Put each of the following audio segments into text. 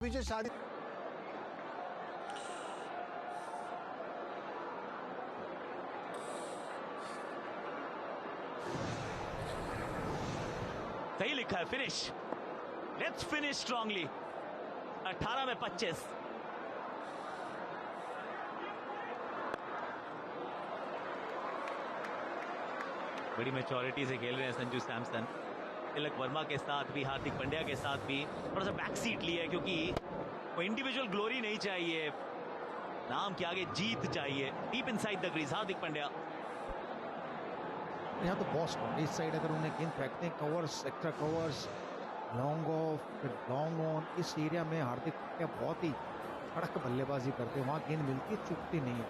पीछे शादी सही लिखा है फिनिश। Let's finish strongly. 18 में 25। बड़ी मैच्योरिटी से खेल रहे हैं संजू सैमसन। तिलक वर्मा के साथ भी, हार्दिक पांड्या के साथ भी थोड़ा सा बैक सीट लिया है, क्योंकि वो इंडिविजुअल ग्लोरी नहीं चाहिए, नाम के आगे जीत चाहिए। Deep inside the crease Hardik Pandya. यहाँ तो बॉस्ट इस साइड अगर उन्हें गेंद फेंकते हैं, covers, extra covers, long off, फिर लॉन्ग ऑन, इस एरिया में हार्दिक पांड्या बहुत ही कड़क बल्लेबाजी करते हैं। वहां गेंद मिलती है, चुकती नहीं है।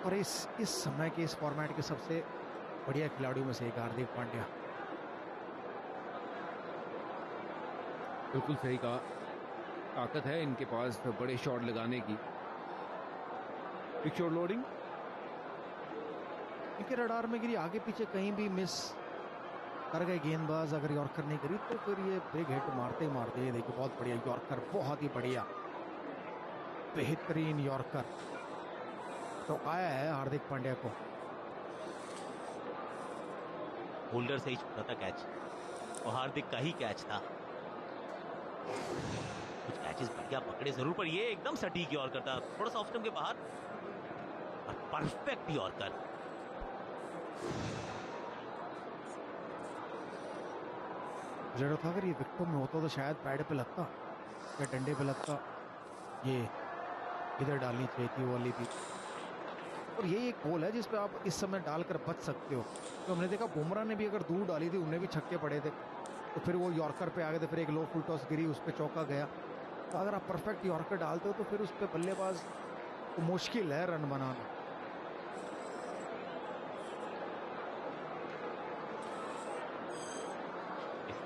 और इस समय के इस फॉर्मेट के सबसे बढ़िया खिलाड़ियों में से एक हार्दिक पांड्या। बिल्कुल सही कहा, ताकत है इनके पास बड़े शॉट लगाने की। बिग शॉट लोडिंग इनके रडार में गिरी, आगे पीछे कहीं भी मिस कर गए गेंदबाज, अगर यॉर्कर नहीं करी तो फिर ये बिग हिट मारते ही मारते। ये देखिए बहुत बढ़िया यॉर्कर, बहुत ही बढ़िया बेहतरीन यॉर्कर तो आया है हार्दिक पांड्या को। होल्डर से ही छूटा था कैच, और हार्दिक का ही कैच था। कुछ कैचेस बढ़िया पकड़े जरूर, पर ये एकदम सटीक यॉर्कर था, थोड़ा सा ऑफ स्टंप के बाहर, और परफेक्ट यॉर्कर। मुझे था अगर ये विकेट में होता तो शायद पैड पे लगता या डंडे पे लगता। ये इधर डालनी चाहिए थी वो वाली भी। और ये एक बॉल है जिस पे आप इस समय डालकर बच सकते हो। तो हमने देखा बुमराह ने भी अगर दूर डाली थी, उन्हें भी छक्के पड़े थे, तो फिर वो यॉर्कर पे आ गए थे, फिर एक लो फुल टॉस गिरी, उस पर चौका गया। तो अगर आप परफेक्ट यॉर्कर डालते हो तो फिर उस पर बल्लेबाज तो मुश्किल है रन बनाना।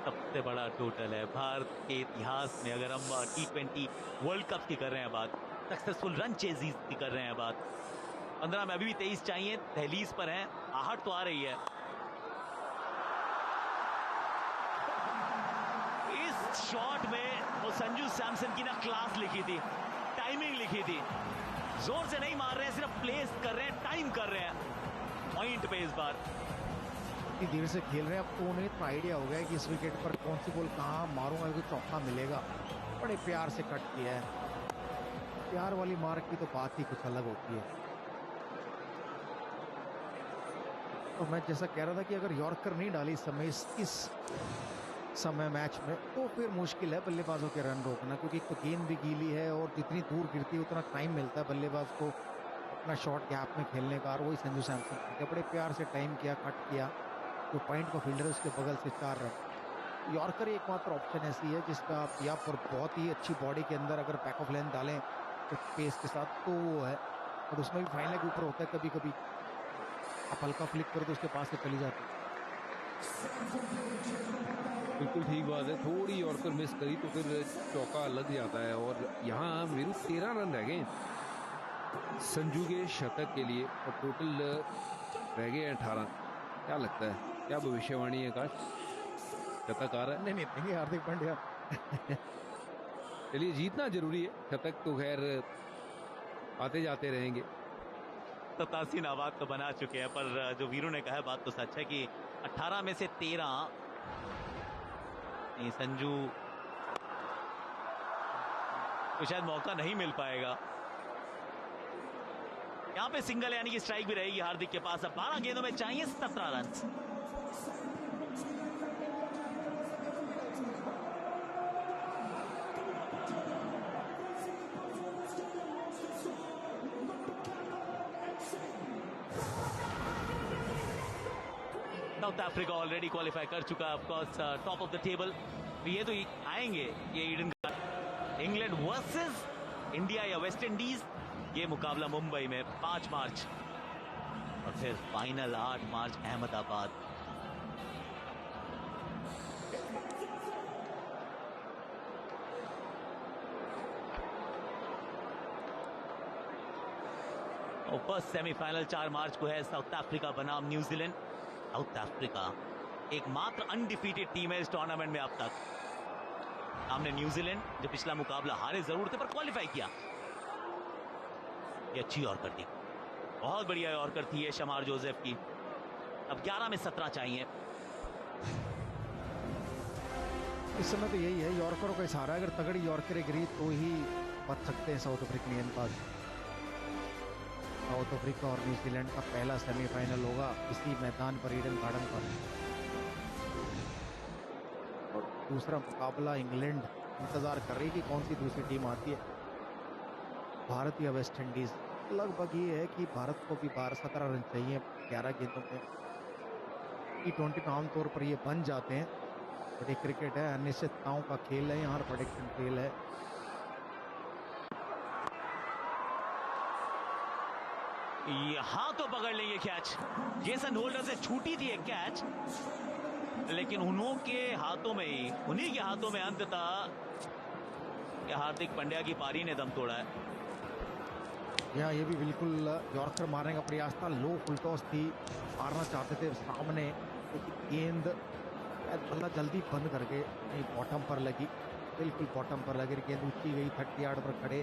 सबसे बड़ा टोटल है भारत के इतिहास में, अगर हम T20 वर्ल्ड कप की कर रहे हैं बात, सक्सेसफुल रन चेजिंग की कर रहे हैं बात। 15 में अभी भी 23 चाहिए, दहलीज पर हैं, आहट तो आ रही है। इस शॉट में वो संजू सैमसन की ना क्लास लिखी थी, टाइमिंग लिखी थी। जोर से नहीं मार रहे हैं, सिर्फ प्लेस कर रहे हैं, टाइम कर रहे हैं पॉइंट पे। इस बार इतनी देर से खेल रहे हैं, अब तो उन्हें तो आइडिया हो गया है कि इस विकेट पर कौन सी बॉल कहाँ मारूंगा तो चौका मिलेगा। बड़े प्यार से कट किया है। प्यार वाली मार की तो बात ही कुछ अलग होती है। तो मैं जैसा कह रहा था कि अगर यॉर्कर नहीं डाली इस समय मैच में, तो फिर मुश्किल है बल्लेबाजों के रन रोकना, क्योंकि तो गेंद भी गीली है और जितनी दूर गिरती है उतना टाइम मिलता है बल्लेबाज को अपना शॉट गैप में खेलने का। और वही संजू सैमसन बड़े प्यार से टाइम किया, कट किया। जो पॉइंट का फील्डर है उसके बगल से 4 रन। यॉर्कर एकमात्र ऑप्शन ऐसी है जिस पर आप या पर बहुत ही अच्छी बॉडी के अंदर अगर बैक ऑफ लेंथ डालें तो पेस के साथ, तो वो है। और उसमें भी फाइनल के ऊपर होता है, कभी कभी आप हल्का फ्लिक करो तो उसके पास से चली जाती है। बिल्कुल ठीक बात है, थोड़ी यॉर्कर मिस करी तो फिर चौका लग जाता है। और यहाँ वीरू 13 रन रह गए संजू के शतक के लिए, और टोटल रह गए 18। क्या लगता है, क्या भविष्यवाणी है? काश शतक आ रहा है? नहीं हार्दिक पांड्या चलिए, जीतना जरूरी है। शतक तो खैर आते जाते रहेंगे। 87 नाबाद तो बना चुके हैं, पर जो वीरू ने कहा बात तो सच है कि 18 में से 13 संजू तो शायद मौका नहीं मिल पाएगा। यहां पे सिंगल यानी कि स्ट्राइक भी रहेगी हार्दिक के पास। अब 12 गेंदों में चाहिए 17 run. South Africa already qualify कर चुका है, of course top of the table. ये तो आएंगे, ये Eden garden. England versus India या वेस्ट इंडीज, ये मुकाबला मुंबई में 5 मार्च, और फिर फाइनल 8 मार्च अहमदाबाद। और फर्स्ट सेमीफाइनल 4 मार्च को है, साउथ अफ्रीका बनाम न्यूजीलैंड। साउथ अफ्रीका एकमात्र अनडिफीटेड टीम है इस टूर्नामेंट में अब तक। हमने न्यूजीलैंड जो पिछला मुकाबला हारे जरूर थे पर क्वालिफाई किया। ये अच्छी यॉर्कर थी, बहुत बढ़िया यॉर्कर थी ये शमार जोसेफ की। अब 11 में 17 चाहिए। इस समय तो यही है, यॉर्करों का सहारा। अगर तगड़ी यॉर्कर गिरी तो ही बच सकते हैं साउथ अफ्रीकन गेंदबाज। साउथ अफ्रीका और न्यूजीलैंड का पहला सेमीफाइनल होगा इसी मैदान पर, ईडन गार्डन पर। और दूसरा मुकाबला इंग्लैंड इंतजार कर रही है कि कौन सी दूसरी टीम आती है, भारत या वेस्ट इंडीज। लगभग ये है कि भारत को भी 17 रन चाहिए 11 गेंदों में। T20 में आमतौर पर ये बन जाते हैं, बट ये क्रिकेट है, अनिश्चितताओं का खेल है, यहाँ प्रेडिक्शन खेल है। यहां तो पकड़ लेंगे कैच। जेसन होल्डर से छूटी थी एक कैच, लेकिन उन्हीं के हाथों में अंततः हार्दिक पांड्या की पारी ने दम तोड़ा है। यहाँ ये भी बिल्कुल यॉर्कर मारने का प्रयास था, लो फुल टॉस थी, मारना चाहते थे सामने, लेकिन गेंद बल्ला जल्दी बंद करके बॉटम पर लगी, बिल्कुल बॉटम पर लगी। गेंद ऊंची गई, 30 यार्ड पर खड़े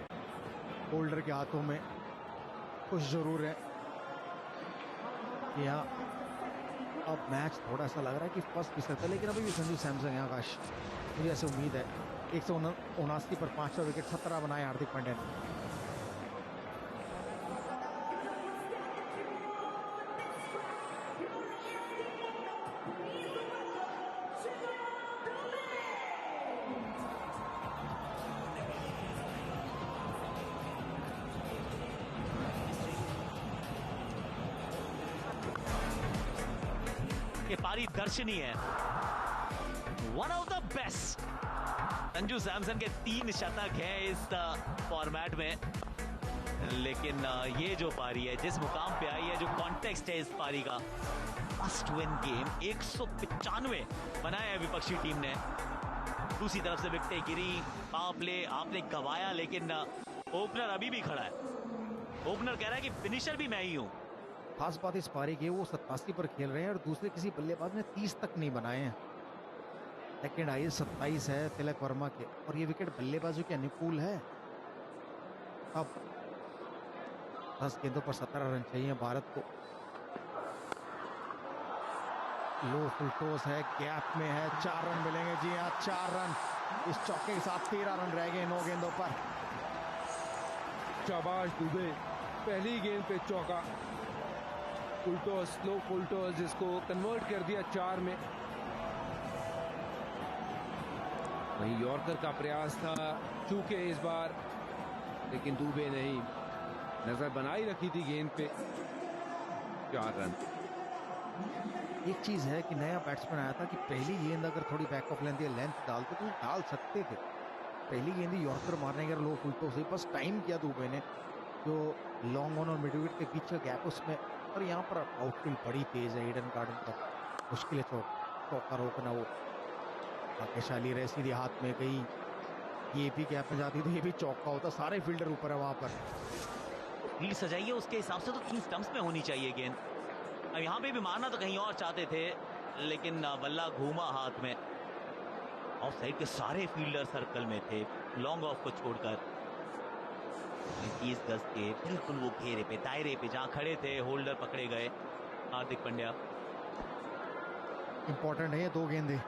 होल्डर के हाथों में। कुछ जरूर है यहाँ, अब मैच थोड़ा सा लग रहा है कि फर्स्ट भी सकता है, लेकिन अभी भी संजू सैमसन यहाँ आकाश, मुझे ऐसे उम्मीद है। 179 पर 5वां विकेट, 17 बनाए हार्दिक पांड्या ने। ये पारी दर्शनीय है, one of the best. Sanju Samson के 3 शतक हैं इस फॉर्मेट में, लेकिन ये जो पारी है, जिस मुकाम पे आई है, जो कॉन्टेक्स्ट है इस पारी का, मस्ट विन गेम। 195 बनाए हैं विपक्षी टीम ने। दूसरी तरफ से विकेटें गिरी, पावर प्ले आपने गवाया, लेकिन ओपनर अभी भी खड़ा है। ओपनर कह रहा है कि फिनिशर भी मैं ही हूं। खास बात इस पारी की, वो 87 पर खेल रहे हैं और दूसरे किसी बल्लेबाज ने 30 तक नहीं बनाए हैं। सेकेंड हाईएस्ट 27 है तिलक वर्मा के, और ये विकेट बल्लेबाजों के अनुकूल है। अब 10 गेंदों पर 17 रन चाहिए भारत को। लो फुल टॉस है, गैप में है, 4 रन मिलेंगे। जी हाँ, 4 रन इस चौके के साथ। 13 रन रह गए 9 गेंदों पर। शाबाश दुबे, पहली गेंद पे चौका, full toss, slow full toss, जिसको कन्वर्ट कर दिया 4 में। वहीं यॉर्कर का प्रयास था, चूके इस बार, लेकिन दुबे नहीं, नजर बनाई रखी थी गेंद पे। 4 रन। एक चीज है कि नया बैट्समैन आया था कि पहली गेंद अगर थोड़ी बैक ऑफ लेंथ या लेंथ डालते तो डाल सकते थे। पहली गेंद यॉर्कर मारने के लो फुल टॉस से बस टाइम किया दुबे ने, जो लॉन्ग ऑन और मिड विकेट के बीच का गैप उसमें। और यहाँ पर आउटफील्ड बड़ी तेज है ईडन गार्डन पर, मुश्किल है चौका रोकना। वो भाग्यशाली रहे, सीधे हाथ में गई, ये भी गैप में जाती तो ये भी चौका होता। सारे फील्डर ऊपर है वहां पर। फील्ड सजाइए उसके हिसाब से तो 3 स्टंप्स में होनी चाहिए गेंद। अब यहाँ पे भी मारना तो कहीं और चाहते थे, लेकिन बल्ला घूमा हाथ में। ऑफ साइड के सारे फील्डर सर्कल में थे, लॉन्ग ऑफ को छोड़कर। 30 गज के बिल्कुल वो घेरे पे, दायरे पे जहां खड़े थे, होल्डर पकड़े गए हार्दिक पांड्या। इंपॉर्टेंट है ये 2 गेंदें,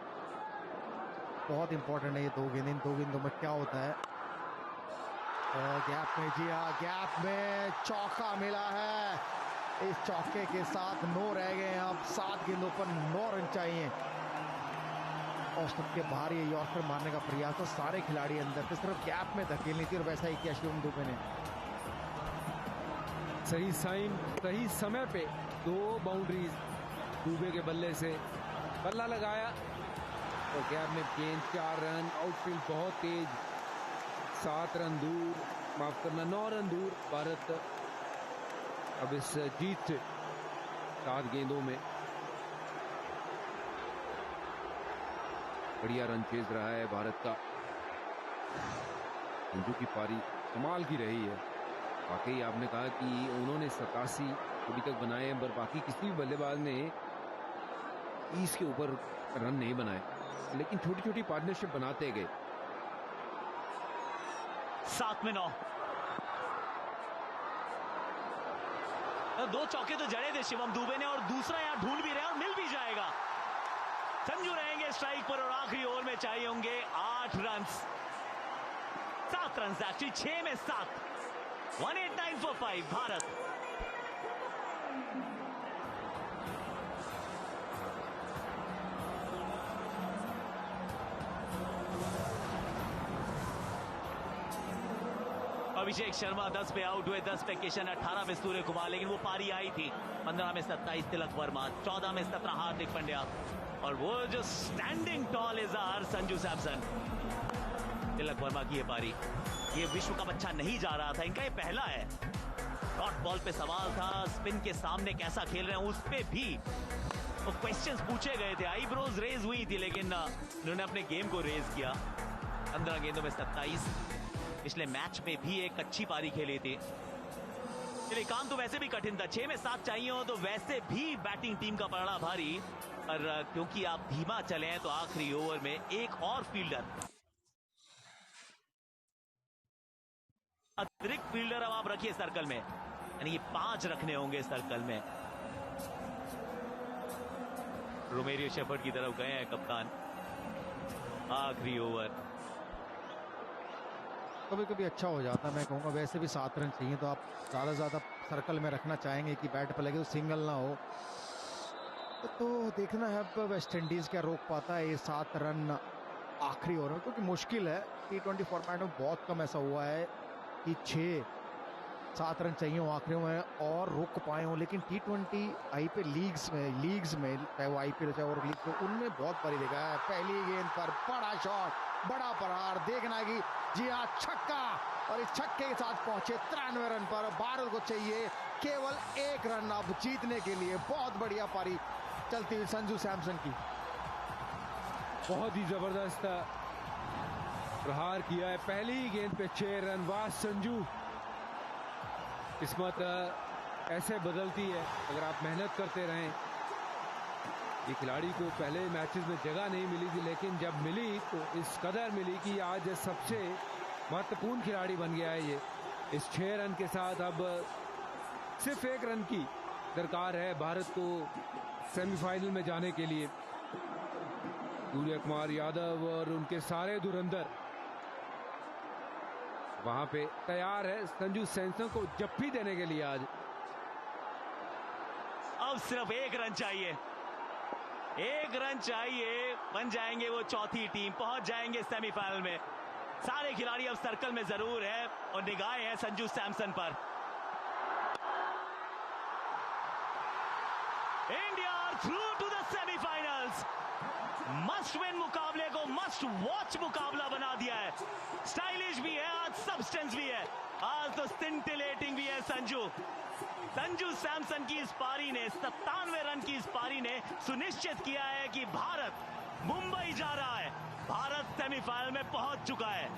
बहुत इंपॉर्टेंट है ये 2 गेंदें। इन 2 गेंदों में क्या होता है, गैप में, जी हाँ, गैप में चौका मिला है। इस चौके के साथ 9 रह गए। अब 7 गेंदों पर 9 रन चाहिए। औसत के बाहर ये यॉर्कर मारने का प्रयास था, सारे खिलाड़ी अंदर थे, सिर्फ गैप में धकेलनी थी, और वैसा ही किया शिवम दुबे ने। सही साइन, सही समय पे 2 बाउंड्रीज दुबे के बल्ले से। बल्ला लगाया और गैप में गेंद, 4 रन। आउटफील्ड बहुत तेज, 7 रन दूर, माफ करना 9 रन दूर भारत अब इस जीत से 7 गेंदों में। बढ़िया रन चेज रहा है भारत का। संजू की पारी कमाल की रही है। वाकई आपने कहा कि उन्होंने 87 अभी तक बनाए हैं, पर बाकी किसी भी बल्लेबाज ने 30 के ऊपर रन नहीं बनाए, लेकिन छोटी छोटी पार्टनरशिप बनाते गए। 7 में 9। दो चौके तो जड़े थे शिवम दुबे ने, और दूसरा यहां ढूंढ भी रहे और मिल भी जाएगा। संजू रहेंगे स्ट्राइक पर और आखिरी ओवर में चाहिए होंगे 8 रन। 7 रन एक्चुअली, 6 में 7। 189 for 5 भारत। अभिषेक शर्मा 10 पे आउट हुए, 10 पे किशन, 18 पे सूर्य कुमार, लेकिन वो पारी आई थी। 15 में 27 तिलक वर्मा, 14 में 17 हार्दिक पांड्या, और वो जो स्टैंडिंग टॉल इज़हार संजू सैमसन। तिलक वर्मा की ये पारी, ये विश्व कप अच्छा नहीं जा रहा था, इनका ये पहला है। डॉट बॉल पे सवाल था, स्पिन के सामने कैसा खेल रहे हैं उस पे भी वो क्वेश्चंस पूछे गए थे, आईब्रोज रेज हुई थी, लेकिन उन्होंने अपने गेम को रेज किया। 15 गेंदों में 27। पिछले मैच में भी एक अच्छी पारी खेली थी। चलिए, काम तो वैसे भी कठिन था, 6 में 7 चाहिए हो तो वैसे भी बैटिंग टीम का पड़ा भारी, पर क्योंकि आप धीमा चले हैं तो आखिरी ओवर में एक और फील्डर, अतिरिक्त फील्डर अब आप रखिए सर्कल में, यानी कि 5 रखने होंगे सर्कल में। रोमेरियो शेफर्ड की तरफ गए हैं कप्तान। आखिरी ओवर कभी कभी अच्छा हो जाता है, मैं कहूँगा वैसे भी 7 रन चाहिए तो आप ज़्यादा से ज़्यादा सर्कल में रखना चाहेंगे कि बैट पर लगे तो सिंगल ना हो। तो देखना है अब वेस्ट इंडीज़ क्या रोक पाता है ये 7 रन आखिरी ओवर में, क्योंकि मुश्किल है। T20 फॉर्मेट में बहुत कम ऐसा हुआ है कि 6-7 रन चाहिए हो आखिरी में और रुक पाए हो, लेकिन T20 IPL लीग्स में चाहे वो IPL चाहे और लीग में, उनमें बहुत बारी देखा है। पहली गेंद पर बड़ा शॉट, बड़ा प्रहार, देखना है कि जी हाँ छक्का, और इस छक्के के साथ पहुंचे 93 रन पर। भारत को चाहिए केवल 1 रन अब जीतने के लिए। बहुत बढ़िया पारी चलती हुई संजू सैमसन की, बहुत ही जबरदस्त प्रहार किया है। पहली गेंद पे 6 रन। वाह संजू, किस्मत ऐसे बदलती है अगर आप मेहनत करते रहें। ये खिलाड़ी को पहले मैचेस में जगह नहीं मिली थी, लेकिन जब मिली तो इस कदर मिली कि आज सबसे महत्वपूर्ण खिलाड़ी बन गया है ये। इस 6 रन के साथ अब सिर्फ 1 रन की दरकार है भारत को सेमीफाइनल में जाने के लिए। सूर्य कुमार यादव और उनके सारे धुरंधर वहां पे तैयार है संजू सैमसन को जप्फी देने के लिए। आज अब सिर्फ 1 रन चाहिए, 1 रन चाहिए, बन जाएंगे वो चौथी टीम, पहुंच जाएंगे सेमीफाइनल में। सारे खिलाड़ी अब सर्कल में जरूर है और निगाहें हैं संजू सैमसन पर। India through to the semifinals. Must win मुकाबले को मस्ट वॉच मुकाबला बना दिया है। स्टाइलिश भी है आज, सब्सटेंस भी है आज, तो स्टिंटिलेटिंग भी है संजू सैमसन की इस पारी ने, 97 रन की इस पारी ने सुनिश्चित किया है कि भारत मुंबई जा रहा है, भारत सेमीफाइनल में पहुंच चुका है।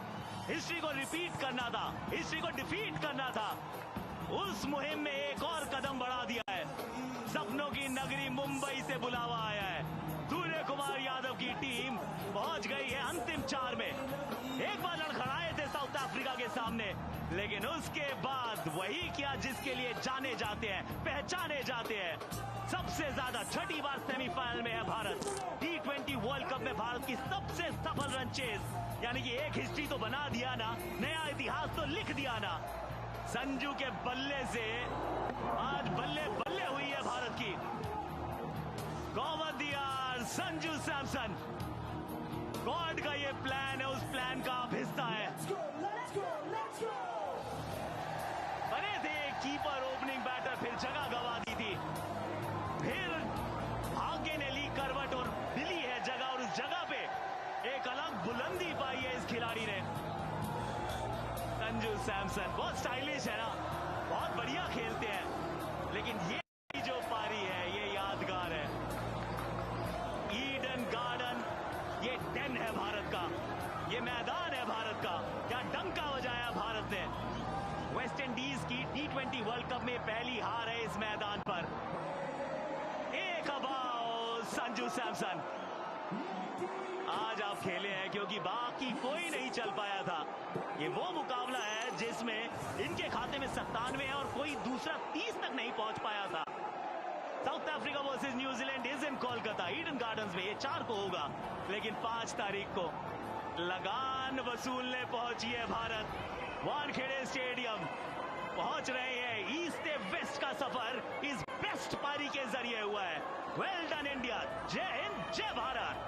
हिस्ट्री को रिपीट करना था, हिस्ट्री को डिफीट करना था, उस मुहिम में एक और कदम बढ़ा दिया है। सपनों की नगरी मुंबई से बुलावा आया है। सूर्य कुमार यादव की टीम पहुंच गई है अंतिम 4 में। एक बार लड़खड़ाए थे साउथ अफ्रीका के सामने, लेकिन उसके बाद वही किया जिसके लिए जाने जाते हैं, पहचाने जाते हैं। सबसे ज्यादा छठी बार सेमीफाइनल में है भारत। T20 वर्ल्ड कप में भारत की सबसे सफल रन चेस, यानी कि एक हिस्ट्री तो बना दिया ना, नया इतिहास तो लिख दिया ना। संजू के बल्ले से आज बल्ले बल्ले हुई है भारत की। गौवंदियार संजू सैमसन, गॉड का ये प्लान है, उस प्लान का आप हिस्सा है। बने थे कीपर, ओपनिंग बैटर, फिर जगह गंवा दी थी, फिर भाग्य ने ली करवट और मिली है जगह, और उस जगह पे एक अलग बुलंदी पाई है इस खिलाड़ी ने। संजू सैमसन बहुत स्टाइलिश है ना, बहुत बढ़िया खेलते हैं, लेकिन ये जो पारी है ये यादगार है। ईडन गार्डन ये 10 है भारत का, ये मैदान है भारत का, क्या डंका बजाया भारत ने। वेस्ट इंडीज की T20 वर्ल्ड कप में पहली हार है इस मैदान पर। एक अबाउट संजू सैमसन, आज आप खेले हैं क्योंकि बाकी कोई नहीं चल पाया था। ये वो मुकाबला है जिसमें इनके खाते में 97 है और कोई दूसरा 30 तक नहीं पहुंच पाया था। South Africa versus New Zealand is in Kolkata Eden gardens में। ये 4 को होगा, लेकिन 5 तारीख को लगान वसूलने पहुंची है भारत। वानखेड़े स्टेडियम पहुंच रहे हैं। ईस्ट से वेस्ट का सफर इस बेस्ट पारी के जरिए हुआ है। वेल डन इंडिया, जय हिंद, जय भारत।